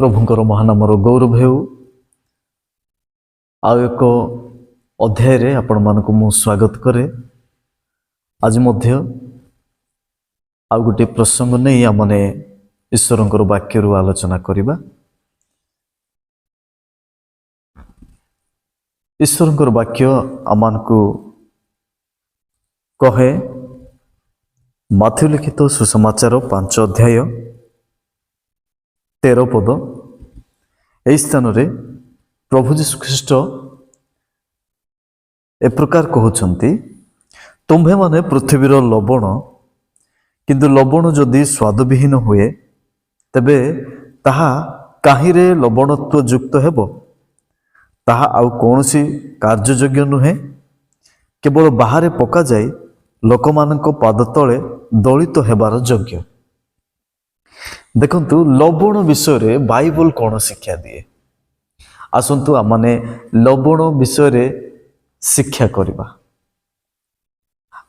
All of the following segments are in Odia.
प्रभुंकर महानामर गौरव हेउ आउ एक अध्याय रे आपण मानकु मु स्वागत करे। आज मध्य आउ गोटे प्रसंग नहीं आमने ईश्वरंकर वाक्य रु आलोचना करिबा। ईश्वरंकर वाक्य आमानकु कहे माथ्यू लिखित सुसमाचार 5 अध्याय 13 पद। यही स्थान रे प्रभु जीशु ख्रीष्ट ए प्रकार कहउछंती, तुम्भे माने पृथ्वीर लवण, किंतु लवण जदि स्वादविहीन हुए तेबे ताहा काहिरे लवणत्व युक्त हेबो, ताहा आउ कौनसी कार्ययोग्य नुहे, केवल बाहरे पका जाए लोकमानक पाद तले दलित हेबार योग्य। देखंतु लवण विषय रे बाइबल कौन शिक्षा दिए। आसंतु आमने लवण विषय रे शिक्षा करिबा।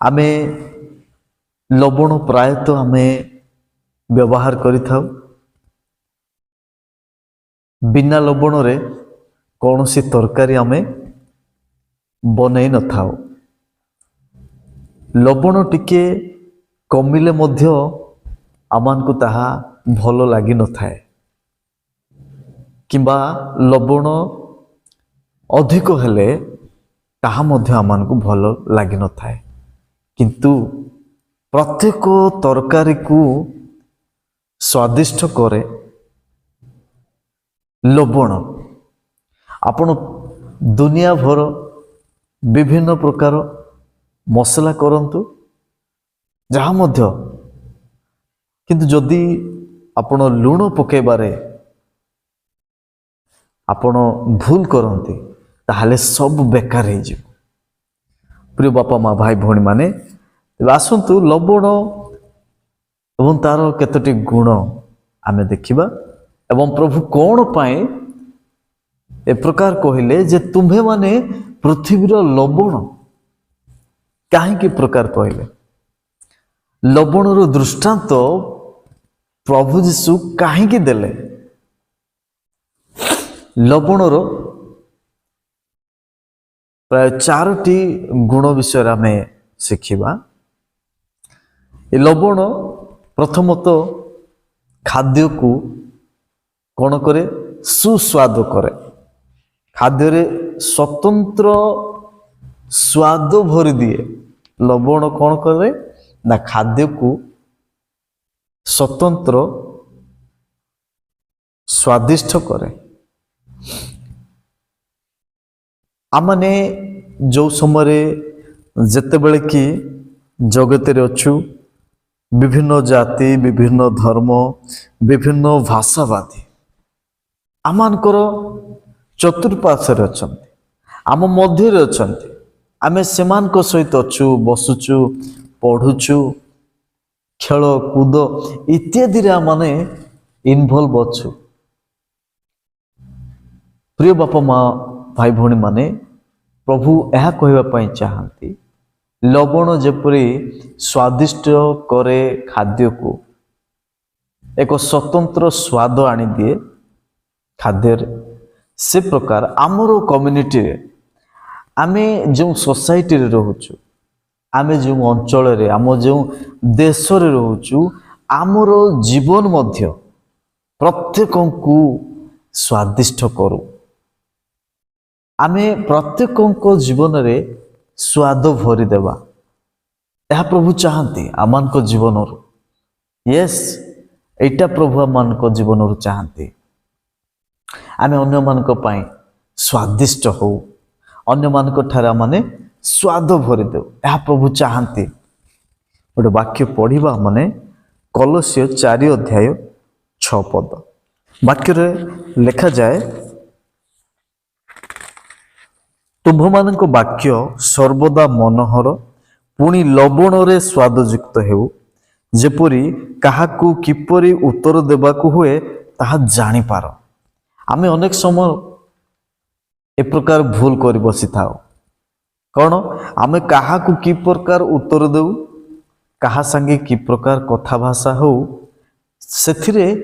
आमे लवण प्रायतः आमे व्यवहार करिथाउ। बिना लवण रे कौनसी तरकारी आमे बनै न थाउ। लवण टिके कमिले मध्य आमानकु ताहा भलो लागी न थाए, किंबा लवण अधिक हेले ताहा मध्य आमानकु भलो लागी न थाए। किंतु प्रत्येक तरकारी को स्वादिष्ट करे लवण। आपण दुनिया भर विभिन्न प्रकार मसला करंतु जहाँ मध्य, किंतु जदि आपण लुण पकेबारे आपण भूल करंती ताहले सब बेकार हो जाए। प्रिय बापा माँ भाई भौणी माने आसंतु लवण एवं तार केतोटी गुण आमे देखिबा। एवं प्रभु कौन पाए ए प्रकार कहले जे तुम्हे माने पृथ्वीर लवण। कहीं प्रकार कहले लवणर दृष्टांत प्रभु जीशु कहीं देले। लवणर प्राय 4टी गुण विषय आम शिखिबा। लवण प्रथमतः खाद्य को कौन करे, सुस्वाद करे। खाद्य रे स्वतंत्र स्वाद भरी दिए। लवण कौन करे ना खाद्य को स्वतंत्र स्वादिष्ट करे। आमने जो समय जेते बेले कि जगत रे अछु, विभिन्न जाति, विभिन्न धर्म, विभिन्न भाषावादी आमानकर चतुर्पार्श्व अछंती, आम मध्य अछंती। आमे सेमानक सहित अछु, बसुचु, पढ़ुचु, खेल कूद इत्यादि रे माने इनवॉल्व अछु। प्रिय बापा माँ भाई भौणी माने प्रभु यह कहवा पाई चाहती, लवण जेपरी स्वादिष्ट करे खाद्य को, एक स्वतंत्र स्वाद आनी दिए खाद्य रे, से प्रकार आमर कम्युनिटी रे, आमे जो सोसाइटी रे रहूचु, आमे जो अंचल रे, आम जो देश रे रहूचु, आमर जीवन मध्य प्रत्येक को स्वादिष्ट करू। आमे प्रत्येक जीवन रे स्वाद भरी देवा, यह प्रभु चाहती आमान को जीवन रो। यस, एटा प्रभु आमान को जीवन रो चाहती। आमे अन्य मान को पाई स्वादिष्ट हो, अन्य मान को ठारा माने स्वाद भरी दे, यह प्रभु चाहती। गोटे वाक्य पढ़िबा माने कलोसियो 4 अध्याय 6 पद। वाक्य रे लिखा जाए, तुम्भमानक वाक्य सर्वदा मनोहर पुणी लवण रे स्वादयुक्त हेउ, जेपरी काहाकू किपरि उत्तर देबाकू हुए ताहा जानी पार। आमे अनेक समय ए प्रकार भूल कर बसी थाओ। कौन आमे काहाकू कि प्रकार उत्तर देउ, कहा संगे कि प्रकार कथा भाषा हो, सेथिरे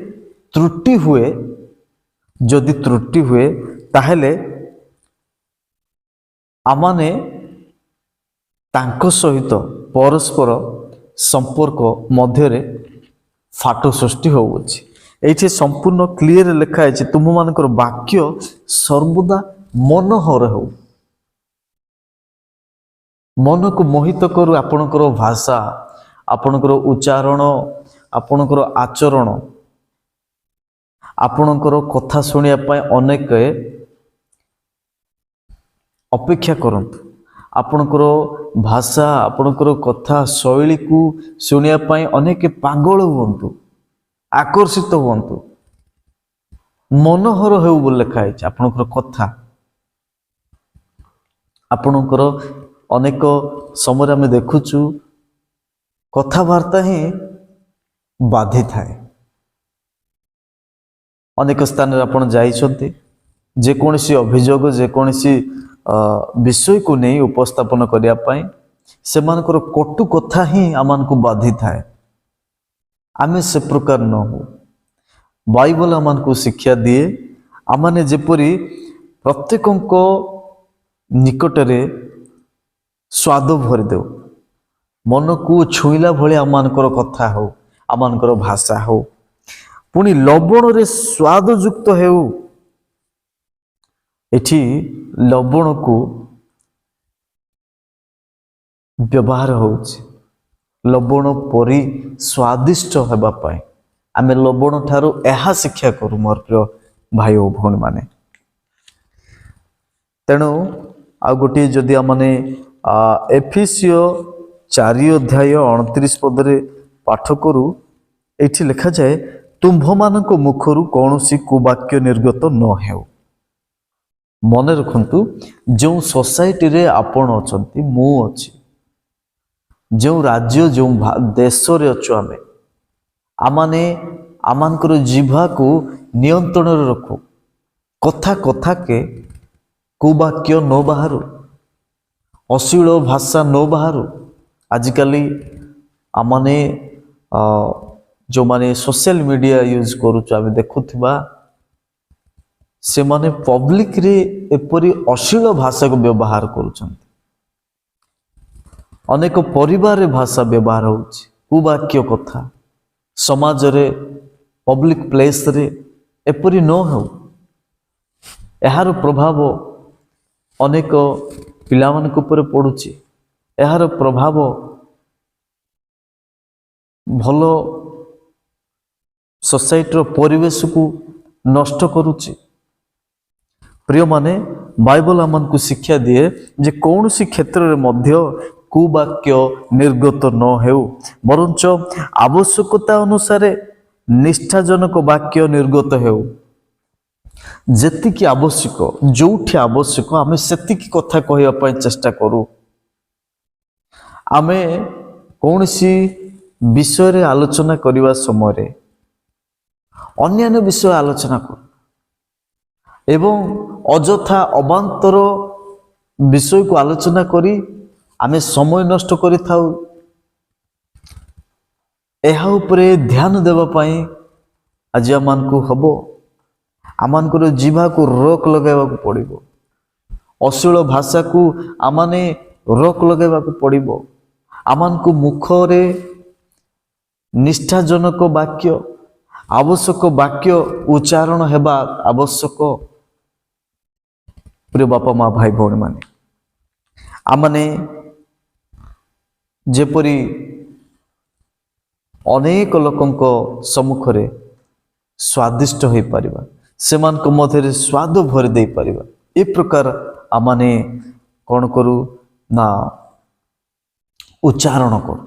त्रुटि हुए ଯଦି ତ୍ରୁଟି ହୁଏ ତାହେଲେ ଆମମାନେ ତାଙ୍କ ସହିତ ପରସ୍ପର ସମ୍ପର୍କ ମଧ୍ୟରେ ଫାଟ ସୃଷ୍ଟି ହେଉଅଛି। ଏଇଠି ସମ୍ପୂର୍ଣ୍ଣ କ୍ଲିଅର ଲେଖା ହେଇଛି, ତୁମମାନଙ୍କର ବାକ୍ୟ ସର୍ବଦା ମନୋହର ହେଉ। ମନକୁ ମୋହିତ କରୁ ଆପଣଙ୍କର ଭାଷା, ଆପଣଙ୍କର ଉଚ୍ଚାରଣ, ଆପଣଙ୍କର ଆଚରଣ। ଆପଣଙ୍କର କଥା ଶୁଣିବା ପାଇଁ ଅନେକ ଅପେକ୍ଷା କରନ୍ତୁ। ଆପଣଙ୍କର ଭାଷା, ଆପଣଙ୍କର କଥା ଶୈଳୀକୁ ଶୁଣିବା ପାଇଁ ଅନେକ ପାଗଳ ହୁଅନ୍ତୁ, ଆକର୍ଷିତ ହୁଅନ୍ତୁ। ମନୋହର ହେଉ ବୋଲି ଲେଖା ହେଇଛି ଆପଣଙ୍କର କଥା। ଆପଣଙ୍କର ଅନେକ ସମୟରେ ଆମେ ଦେଖୁଛୁ କଥାବାର୍ତ୍ତା ହିଁ ବାଧିଥାଏ। ଅନେକ ସ୍ଥାନରେ ଆପଣ ଯାଇଛନ୍ତି, ଯେକୌଣସି ଅଭିଯୋଗ, ଯେକୌଣସି ବିଷୟକୁ ନେଇ ଉପସ୍ଥାପନ କରିବା ପାଇଁ ସେମାନଙ୍କର କଟୁ କଥା ହିଁ ଆମମାନଙ୍କୁ ବାଧିଥାଏ। ଆମେ ସେ ପ୍ରକାର ନ ହଉ। ବାଇବଲ ଆମମାନଙ୍କୁ ଶିକ୍ଷା ଦିଏ, ଆମମାନେ ଯେପରି ପ୍ରତ୍ୟେକଙ୍କ ନିକଟରେ ସ୍ୱାଦ ଭରିଦେଉ, ମନକୁ ଛୁଇଁଲା ଭଳି ଆମମାନଙ୍କର କଥା ହେଉ, ଆମମାନଙ୍କର ଭାଷା ହେଉ, ପୁଣି ଲବଣରେ ସ୍ୱାଦଯୁକ୍ତ ହେଉ। ଏଠି ଲବଣକୁ ବ୍ୟବହାର ହେଉଛି ଲବଣ ପରି ସ୍ୱାଦିଷ୍ଟ ହେବା ପାଇଁ। ଆମେ ଲବଣ ଠାରୁ ଏହା ଶିକ୍ଷା କରୁ ମୋର ପ୍ରିୟ ଭାଇ ଓ ଭଉଣୀମାନେ। ତେଣୁ ଆଉ ଗୋଟିଏ ଯଦି ଆମମାନେ ଏଫେସୀୟ 4:29 ପାଠ କରୁ, ଏଇଠି ଲେଖାଯାଏ, ତୁମ୍ଭମାନଙ୍କ ମୁଖରୁ କୌଣସି କୁବାକ୍ୟ ନିର୍ଗତ ନ ହେଉ। ମନେ ରଖନ୍ତୁ, ଯେଉଁ ସୋସାଇଟିରେ ଆପଣ ଅଛନ୍ତି, ମୁଁ ଅଛି, ଯେଉଁ ରାଜ୍ୟ, ଯେଉଁ ଦେଶରେ ଅଛୁ, ଆମମାନେ ଆମମାନଙ୍କର ଜିହ୍ବାକୁ ନିୟନ୍ତ୍ରଣରେ ରଖୁ। କଥାକେ କୁବାକ୍ୟ ନ ବାହାରୁ, ଅଶ୍ଳୀଳ ଭାଷା ନ ବାହାରୁ। ଆଜିକାଲି ଆମମାନେ ଯେଉଁମାନେ ସୋସିଆଲ ମିଡ଼ିଆ ୟୁଜ୍ କରୁଛୁ, ଆମେ ଦେଖୁଥିବା ସେମାନେ ପବ୍ଲିକରେ ଏପରି ଅଶ୍ଳୀଳ ଭାଷାକୁ ବ୍ୟବହାର କରୁଛନ୍ତି। ଅନେକ ପରିବାରରେ ଭାଷା ବ୍ୟବହାର ହେଉଛି, କୁବାକ୍ୟ କଥା। ସମାଜରେ, ପବ୍ଲିକ ପ୍ଲେସରେ ଏପରି ନ ହେଉ। ଏହାର ପ୍ରଭାବ ଅନେକ ପିଲାମାନଙ୍କ ଉପରେ ପଡ଼ୁଛି। ଏହାର ପ୍ରଭାବ ଭଲ ସୋସାଇଟିର ପରିବେଶକୁ ନଷ୍ଟ କରୁଛି। ପ୍ରିୟମାନେ, ବାଇବଲ ଆମମାନଙ୍କୁ ଶିକ୍ଷା ଦିଏ ଯେ କୌଣସି କ୍ଷେତ୍ରରେ ମଧ୍ୟ କୁବାକ୍ୟ ନିର୍ଗତ ନ ହେଉ, ବରଞ୍ଚ ଆବଶ୍ୟକତା ଅନୁସାରେ ନିଷ୍ଠାଜନକ ବାକ୍ୟ ନିର୍ଗତ ହେଉ। ଯେତିକି ଆବଶ୍ୟକ, ଯେଉଁଠି ଆବଶ୍ୟକ, ଆମେ ସେତିକି କଥା କହିବା ପାଇଁ ଚେଷ୍ଟା କରୁ। ଆମେ କୌଣସି ବିଷୟରେ ଆଲୋଚନା କରିବା ସମୟରେ ଅନ୍ୟାନ୍ୟ ବିଷୟ ଆଲୋଚନା କରୁ ଏବଂ ଅଯଥା ଅବାନ୍ତର ବିଷୟକୁ ଆଲୋଚନା କରି ଆମେ ସମୟ ନଷ୍ଟ କରିଥାଉ। ଏହା ଉପରେ ଧ୍ୟାନ ଦେବା ପାଇଁ ଆଜି ଆମମାନଙ୍କୁ ହବ, ଆମମାନଙ୍କର ଜିହ୍ବାକୁ ରୋକ ଲଗାଇବାକୁ ପଡ଼ିବ। ଅଶ୍ଳୀଳ ଭାଷାକୁ ଆମମାନେ ରୋକ ଲଗାଇବାକୁ ପଡ଼ିବ। ଆମମାନଙ୍କୁ ମୁଖରେ ନିଷ୍ଠାଜନକ ବାକ୍ୟ, ଆବଶ୍ୟକ ବାକ୍ୟ ଉଚ୍ଚାରଣ ହେବା ଆବଶ୍ୟକ। ପ୍ରିୟ ବାପା ମା, ଭାଇ ଭଉଣୀମାନେ, ଆମମାନେ ଯେପରି ଅନେକ ଲୋକଙ୍କ ସମ୍ମୁଖରେ ସ୍ୱାଦିଷ୍ଟ ହୋଇପାରିବା, ସେମାନଙ୍କ ମଧ୍ୟରେ ସ୍ୱାଦ ଭରି ଦେଇପାରିବା, ଏ ପ୍ରକାର ଆମମାନେ କ'ଣ କରୁ ନା ଉଚ୍ଚାରଣ କରୁ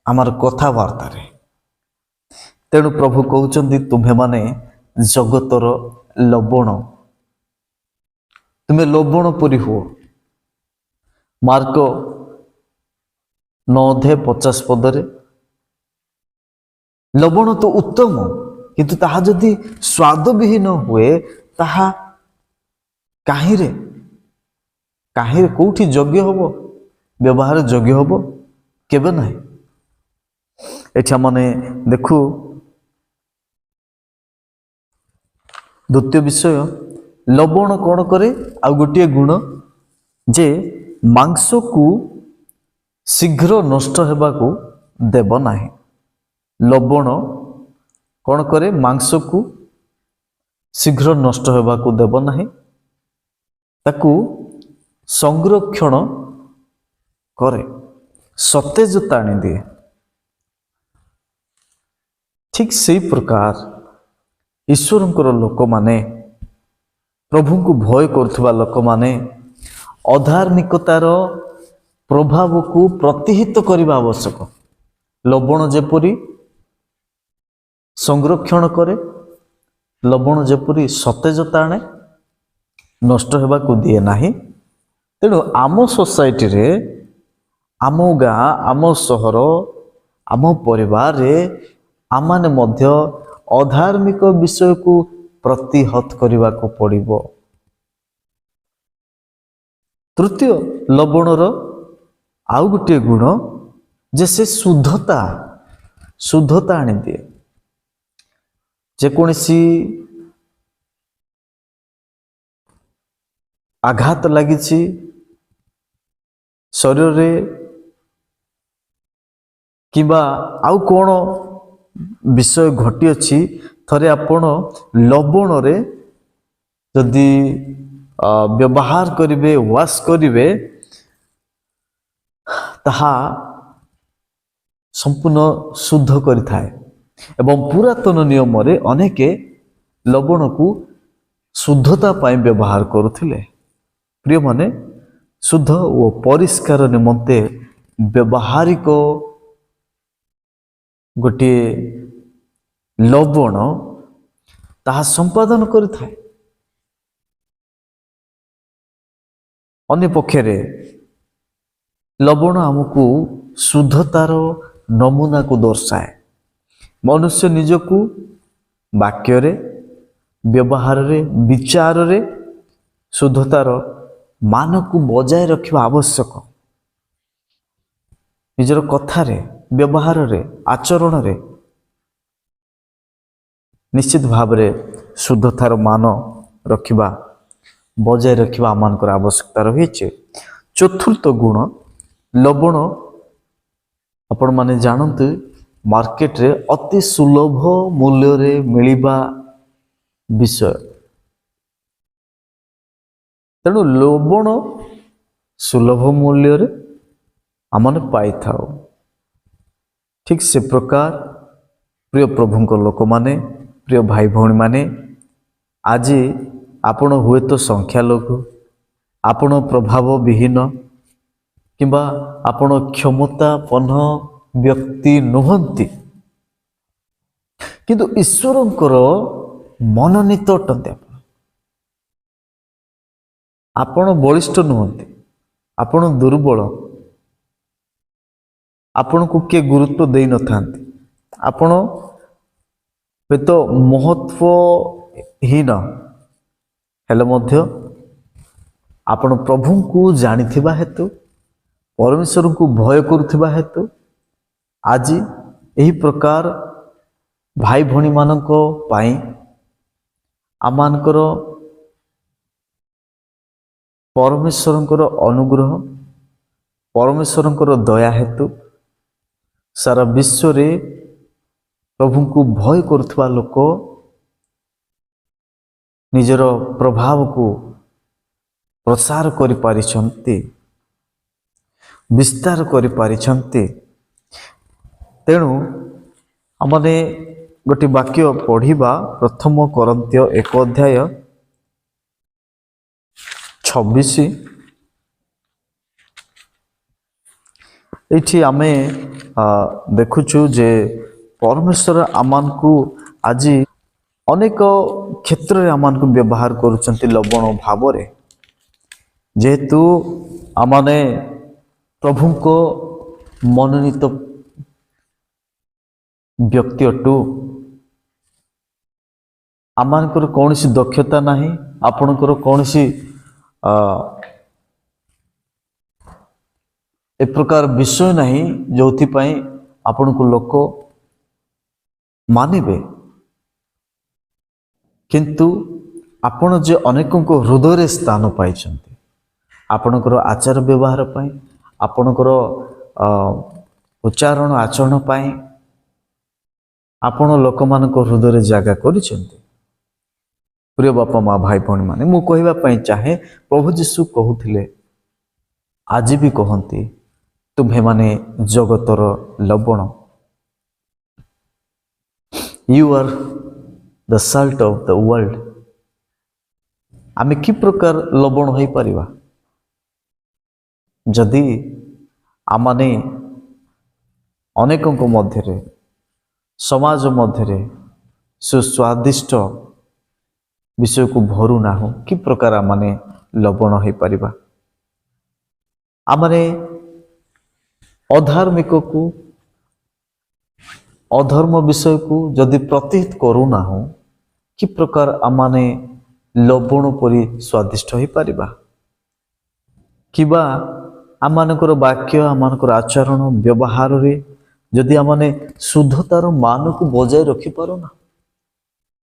ଆମର କଥାବାର୍ତ୍ତାରେ। ତେଣୁ ପ୍ରଭୁ କହୁଛନ୍ତି, ତୁମ୍ଭେମାନେ ଜଗତର ଲବଣ, ତୁମେ ଲବଣ ପରି ହୁଅ। ମାର୍କ 9:50 ଲବଣ ତ ଉତ୍ତମ, କିନ୍ତୁ ତାହା ଯଦି ସ୍ୱାଦବିହୀନ ହୁଏ, ତାହା କାହିଁରେ କୋଉଠି ଯୋଗ୍ୟ ହବ, ବ୍ୟବହାର ଯୋଗ୍ୟ ହବ? କେବେ ନାହିଁ। ଏଠି ଆମେ ଦେଖୁ द्वितीय विषय लवण कौन करे आउ गोटे गुण जे मांस को शीघ्र नष्ट हेबाकू देव नाही। लवण कौन करे मांस को शीघ्र नष्ट हेबाकू देव नाही, ताकू संरक्षण करे, सतेजता आनी दिए। ठीक से प्रकार ईश्वरंकर लोक माने, प्रभु को भय करथुवा लोक माने अधार्मिकतार प्रभाव को प्रतिहित करने आवश्यक। लवण जेपरी संरक्षण करे, लवण जेपरी सतेजता आने, नष्ट हेबाकू दिए नाही। तेणु आम सोसाइटी रे, आम गाँ, आम सहर, आम परिवार रे आमाने मध्य अधार्मिक विषय को प्रतिहत करने को पड़िबो। तृतीय लवणर आउ गोटे गुण जे से शुद्धता आनी दिए। जेकोसी आघात लगी शरीर रे किबा आउ कौन विषय घटी अच्छी, थरे आपण लवण रे जदि व्यवहार करिवे, वाश करिवे, ताहा संपूर्ण शुद्ध करिथाए। एवं पुरातन नियम रे अनेके लवण को शुद्धता पाई व्यवहार करुथिले। प्रिय माने शुद्ध ओ परिष्कार निमंते व्यवहारिक गोटे लवण ताहा संपादन करिथाए। अन्य पक्षरे लवण आमको शुद्धतार नमूना को दर्शाए। मनुष्य निजको वाक्य रे, व्यवहार रे, विचार रे शुद्धतार मान को बजाय रखिबा आवश्यक। निजर कथा रे, व्यवहार रे, आचरण रे निश्चित भाव रे शुद्धतार मान रखिबा, बजाय रखिबा आमानकर आवश्यकता रही। चतुर्थ गुण लवण आपण माने जानते मार्केट रे अति सुलभ मूल्य रे मिलिबा विषय। तेणु लवण सुलभ मूल्य रे आमने पाई थाओ। ठीक से प्रकार प्रिय प्रभुंक लोक माने, प्रिय भाई भौणी माने, आज आपण हुए तो संख्या लघु, आपण प्रभाव विहीन किंबा आपण क्षमतापन्न व्यक्ति नुहंती, किंतु ईश्वरंकर मनोनीत अटंती। आपण बलिष्ठ नुहंती, आपण दुर्बल, आपण को किए गुरुत्व दे न थांती, आपण तो महत्वहीन हेले मध्य आपण प्रभु को जानिथिबा हेतु, परमेश्वर को भय करुथिबा हेतु आज यही प्रकार भाई भौणी मानक पाई आमानकर परमेश्वरंकर अनुग्रह, परमेश्वरंकर दया हेतु सारा विश्व रे प्रभु को भय करुथुवा लोक निजर प्रभाव को प्रसार करि पारिछंती, विस्तार करि पारिछंती। तेणु आमने गोटे वाक्य पढ़िबा प्रथम कोरिन्थीय 1 अध्याय 26। एठी आमे देखुछु जे परमेश्वर आमान को आज अनेक क्षेत्र रे आमान को व्यवहार करुचंती लवण भाव रे। जेहेतु आमाने प्रभु को मनोनीत व्यक्ति अटु, आमानकर कौनसी दक्षता नाही, आपणकर कौनसी ए प्रकार विषय नहीं जोथि पई आपण को लोक मानिबे, किंतु ଆପଣ ଯେ ଅନେକଙ୍କ ହୃଦୟରେ ସ୍ଥାନ ପାଇଛନ୍ତି, ଆପଣଙ୍କର ଆଚାର ବ୍ୟବହାର ପାଇଁ, ଆପଣଙ୍କର ଉଚ୍ଚାରଣ ଆଚରଣ ପାଇଁ ଆପଣ ଲୋକମାନଙ୍କ ହୃଦୟରେ ଜାଗା କରିଛନ୍ତି। ପ୍ରିୟ ବାପା ମା ଭାଇ ଭଉଣୀମାନେ, ମୁଁ କହିବା ପାଇଁ ଚାହେଁ, ପ୍ରଭୁ ଯୀଶୁ କହୁଥିଲେ, ଆଜି ବି କହନ୍ତି, ତୁମ୍ଭେମାନେ ଜଗତର ଲବଣ। You are the salt of the world. ଆମେ କି ପ୍ରକାର ଲବଣ ହୋଇପାରିବା? ଯଦି ଆମମାନେ ଅନେକଙ୍କ ମଧ୍ୟରେ, ସମାଜ ମଧ୍ୟରେ ସୁସ୍ୱାଦିଷ୍ଟ ବିଷୟକୁ ଭରୁ ନାହୁଁ, କି ପ୍ରକାର ଆମମାନେ ଲବଣ ହୋଇପାରିବା? ଆମମାନେ ଅଧାର୍ମିକକୁ, ଅଧର୍ମ ବିଷୟକୁ ଯଦି ପ୍ରତିହିତ କରୁନାହୁଁ, କି ପ୍ରକାର ଆମମାନେ ଲବଣ ପରି ସ୍ୱାଦିଷ୍ଟ ହୋଇପାରିବା? କିବା ଆମମାନଙ୍କର ବାକ୍ୟ, ଆମମାନଙ୍କର ଆଚରଣ ବ୍ୟବହାରରେ ଯଦି ଆମମାନେ ଶୁଦ୍ଧତାର ମାନକୁ ବଜାୟ ରଖିପାରୁନା,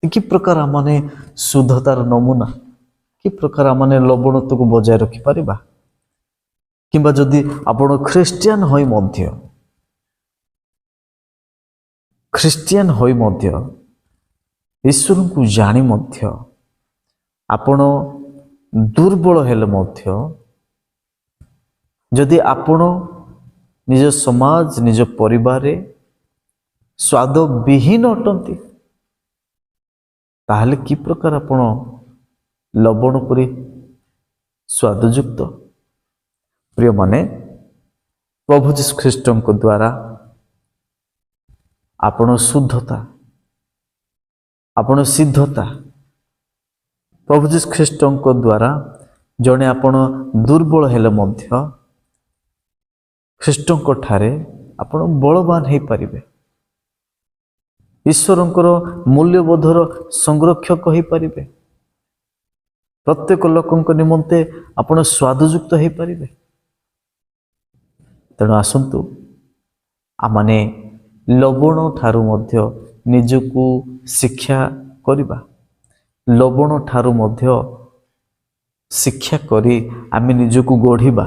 କି ପ୍ରକାର ଆମମାନେ ଶୁଦ୍ଧତାର ନମୁନା, କି ପ୍ରକାର ଆମମାନେ ଲବଣତ୍ୱକୁ ବଜାୟ ରଖିପାରିବା? କିମ୍ବା ଯଦି ଆପଣ ଖ୍ରୀଷ୍ଟିଆନ ହୋଇ ମଧ୍ୟ ଈଶ୍ୱରଙ୍କୁ ଜାଣି ମଧ୍ୟ ଆପଣ ଦୁର୍ବଳ ହେଲେ ମଧ୍ୟ, ଯଦି ଆପଣ ନିଜ ସମାଜ, ନିଜ ପରିବାରରେ ସ୍ୱାଦବିହୀନ ଅଟନ୍ତି, ତାହେଲେ କି ପ୍ରକାର ଆପଣ ଲବଣ ପରି ସ୍ୱାଦଯୁକ୍ତ? ପ୍ରିୟମାନେ, ପ୍ରଭୁ ଯୀଶୁ ଖ୍ରୀଷ୍ଟଙ୍କ ଦ୍ୱାରା ଆପଣ ଶୁଦ୍ଧତା, ଆପଣ ସିଦ୍ଧତା, ପ୍ରଭୁ ଯୀଶୁ ଖ୍ରୀଷ୍ଟଙ୍କ ଦ୍ୱାରା ଜଣେ ଆପଣ ଦୁର୍ବଳ ହେଲେ ମଧ୍ୟ ଖ୍ରୀଷ୍ଟଙ୍କ ଠାରେ ଆପଣ ବଳବାନ ହେଇପାରିବେ। ଈଶ୍ୱରଙ୍କର ମୂଲ୍ୟବୋଧର ସଂରକ୍ଷକ ହୋଇପାରିବେ। ପ୍ରତ୍ୟେକ ଲୋକଙ୍କ ନିମନ୍ତେ ଆପଣ ସ୍ୱାଦଯୁକ୍ତ ହେଇପାରିବେ। ତେଣୁ ଆସନ୍ତୁ, ଆମମାନେ ଲବଣ ଠାରୁ ମଧ୍ୟ ନିଜକୁ ଶିକ୍ଷା କରିବା। ଲବଣ ଠାରୁ ମଧ୍ୟ ଶିକ୍ଷା କରି ଆମେ ନିଜକୁ ଗଢ଼ିବା।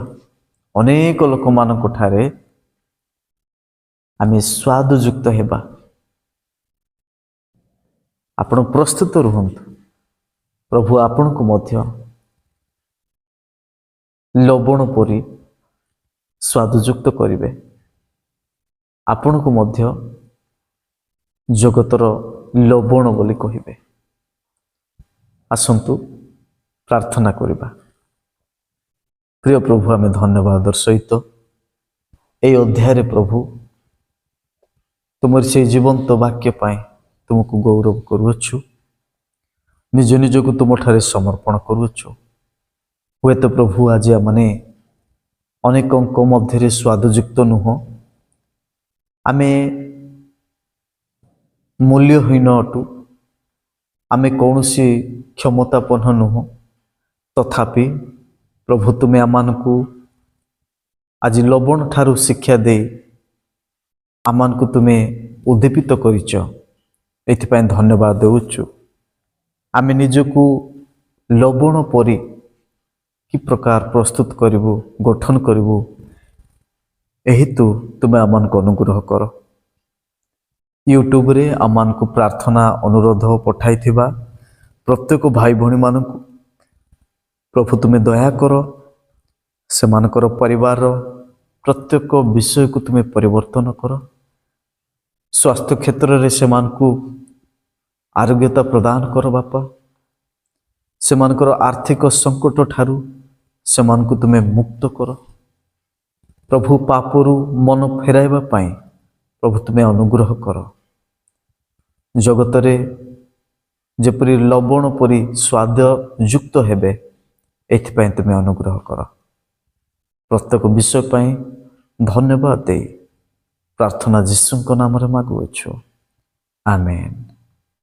ଅନେକ ଲୋକମାନଙ୍କ ଠାରେ ଆମେ ସ୍ୱାଦଯୁକ୍ତ ହେବା। ଆପଣ ପ୍ରସ୍ତୁତ ରୁହନ୍ତୁ, ପ୍ରଭୁ ଆପଣଙ୍କୁ ମଧ୍ୟ ଲବଣ ପରି ସ୍ୱାଦଯୁକ୍ତ କରିବେ। ଆପଣଙ୍କୁ ମଧ୍ୟ ଜଗତର ଲବଣ ବୋଲି କହିବେ। ଆସନ୍ତୁ ପ୍ରାର୍ଥନା କରିବା। ପ୍ରିୟ ପ୍ରଭୁ, ଆମେ ଧନ୍ୟବାଦର ସହିତ এই ଅଧ୍ୟାୟରେ ପ୍ରଭୁ ତୁମର ସେହି ଜୀବନ୍ତ ବାକ୍ୟ ପାଇଁ ତୁମକୁ ଗୌରବ କରୁଅଛୁ। ନିଜ ନିଜକୁ ତୁମଠାରେ ସମର୍ପଣ କରୁଅଛୁ। ହୁଏତ ପ୍ରଭୁ ଆଜି ଆମମାନେ ଅନେକଙ୍କ ମଧ୍ୟରେ ସ୍ୱାଦଯୁକ୍ତ ନୁହଁ, ଆମେ ମୂଲ୍ୟହୀନ ଅଟୁ, ଆମେ କୌଣସି କ୍ଷମତାପନ୍ନ ନୁହଁ, ତଥାପି ପ୍ରଭୁ ତୁମେ ଆମମାନଙ୍କୁ ଆଜି ଲବଣ ଠାରୁ ଶିକ୍ଷା ଦେଇ ଆମମାନଙ୍କୁ ତୁମେ ଉଦ୍ଦୀପିତ କରିଛ। ଏଥିପାଇଁ ଧନ୍ୟବାଦ ଦେଉଛୁ। ଆମେ ନିଜକୁ ଲବଣ ପରି କି ପ୍ରକାର ପ୍ରସ୍ତୁତ କରିବୁ, ଗଠନ କରିବୁ, ଏହିତୁ ତୁମେ ଆମମାନଙ୍କୁ ଅନୁଗ୍ରହ କର। ୟୁଟ୍ୟୁବରେ ଆମମାନଙ୍କୁ ପ୍ରାର୍ଥନା ଅନୁରୋଧ ପଠାଇଥିବା ପ୍ରତ୍ୟେକ ଭାଇ ଭଉଣୀମାନଙ୍କୁ ପ୍ରଭୁ ତୁମେ ଦୟା କର। ସେମାନଙ୍କର ପରିବାରର ପ୍ରତ୍ୟେକ ବିଷୟକୁ ତୁମେ ପରିବର୍ତ୍ତନ କର। ସ୍ୱାସ୍ଥ୍ୟ କ୍ଷେତ୍ରରେ ସେମାନଙ୍କୁ ଆରୋଗ୍ୟତା ପ୍ରଦାନ କର ବାପା। ସେମାନଙ୍କର ଆର୍ଥିକ ସଙ୍କଟ ଠାରୁ ସେମାନଙ୍କୁ ତୁମେ ମୁକ୍ତ କର। ପ୍ରଭୁ ପାପରୁ ମନ ଫେରାଇବା ପାଇଁ ପ୍ରଭୁ ତୁମେ ଅନୁଗ୍ରହ କର। ଜଗତରେ ଯେପରି ଲବଣ ପରି ସ୍ୱାଦଯୁକ୍ତ ହେବେ, ଏଥିପାଇଁ ତୁମେ ଅନୁଗ୍ରହ କର। ପ୍ରତ୍ୟେକ ବିଷୟ ପାଇଁ ଧନ୍ୟବାଦ ଦେଇ ପ୍ରାର୍ଥନା ଯୀଶୁଙ୍କ ନାମରେ ମାଗୁଅଛୁ। ଆମେନ୍।